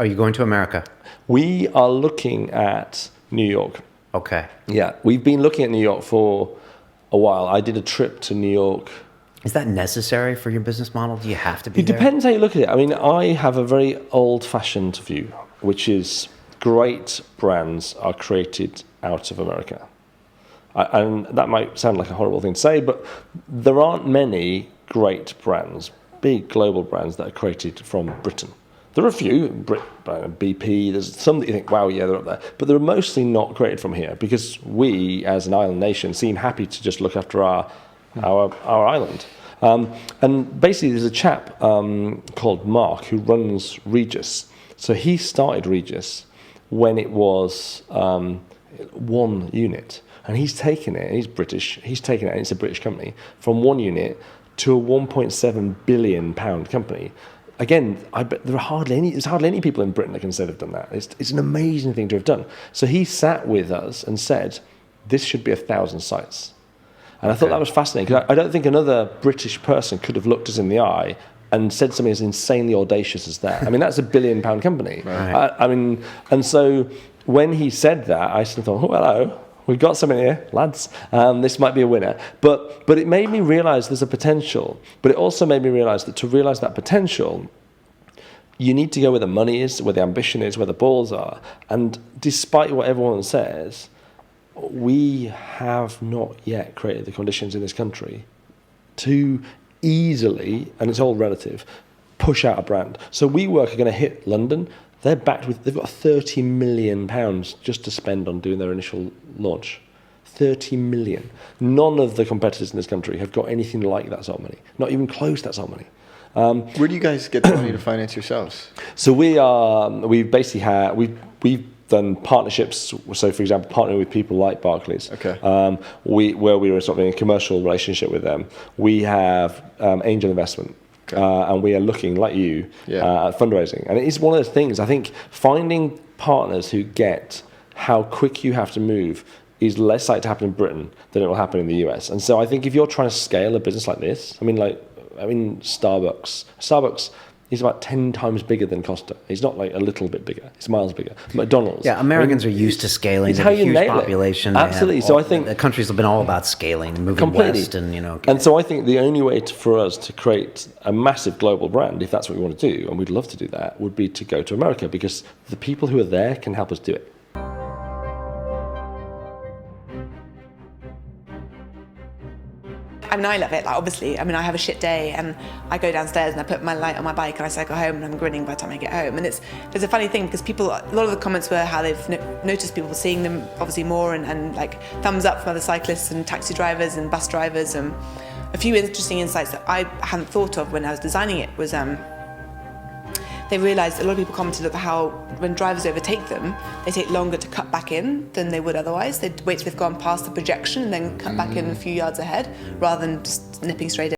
Are you going to America? We are looking at New York. Okay. Yeah, we've been looking at New York for a while. I did a trip to New York. Is that necessary for your business model? Do you have to be It there? depends how you look at it. I mean, I have a very old-fashioned view, which is great brands are created out of America. And that might sound like a horrible thing to say, but there aren't many great brands, big global brands that are created from Britain. There are a few, BP, there's some that you think, wow, yeah, they're up there. But they're mostly not created from here because we, as an island nation, seem happy to just look after our island. And basically there's a chap called Mark who runs Regis. So he started Regis when it was one unit. And he's taken it, and he's British, he's taken it, and it's a British company, from one unit to a £1.7 billion company. Again, I bet there's hardly any people in Britain that can say they've done that. It's an amazing thing to have done. So he sat with us and said, this should be 1,000 sites. And I thought that was fascinating, because I don't think another British person could have looked us in the eye and said something as insanely audacious as that. I mean, that's a £1 billion company. Right. I mean, and so when he said that, I sort of thought, oh, hello, we've got something here, lads. This might be a winner. But it made me realise there's a potential. But it also made me realise that to realise that potential, you need to go where the money is, where the ambition is, where the balls are. And despite what everyone says, we have not yet created the conditions in this country to easily, and it's all relative, push out a brand. So WeWork are going to hit London. They've got £30 million just to spend on doing their initial launch. 30 million. None of the competitors in this country have got anything like that sort of money. Not even close to that sort of money. Where do you guys get the money to finance yourselves? So we've done partnerships. So for example, partnering with people like Barclays. Okay. Where we were sort of in a commercial relationship with them. We have angel investment. And we are looking, like you, at fundraising. And it is one of those things, I think, finding partners who get how quick you have to move is less likely to happen in Britain than it will happen in the US. And so I think if you're trying to scale a business like this, I mean, Starbucks is about 10 times bigger than Costa. It's not like a little bit bigger. It's miles bigger. McDonald's. Yeah, Americans are used to scaling. They have a huge population. Absolutely. So I think the countries have been all about scaling, moving completely west, and And so I think the only way for us to create a massive global brand, if that's what we want to do, and we'd love to do that, would be to go to America, because the people who are there can help us do it. I mean, I love it, like, obviously. I mean, I have a shit day and I go downstairs and I put my light on my bike and I cycle home and I'm grinning by the time I get home. And it's a funny thing because a lot of the comments were how they've noticed people seeing them obviously more and like thumbs up from other cyclists and taxi drivers and bus drivers. And a few interesting insights that I hadn't thought of when I was designing it was they realised, a lot of people commented about how when drivers overtake them, they take longer to cut back in than they would otherwise. They'd wait till they've gone past the projection and then cut back in a few yards ahead, rather than just nipping straight in.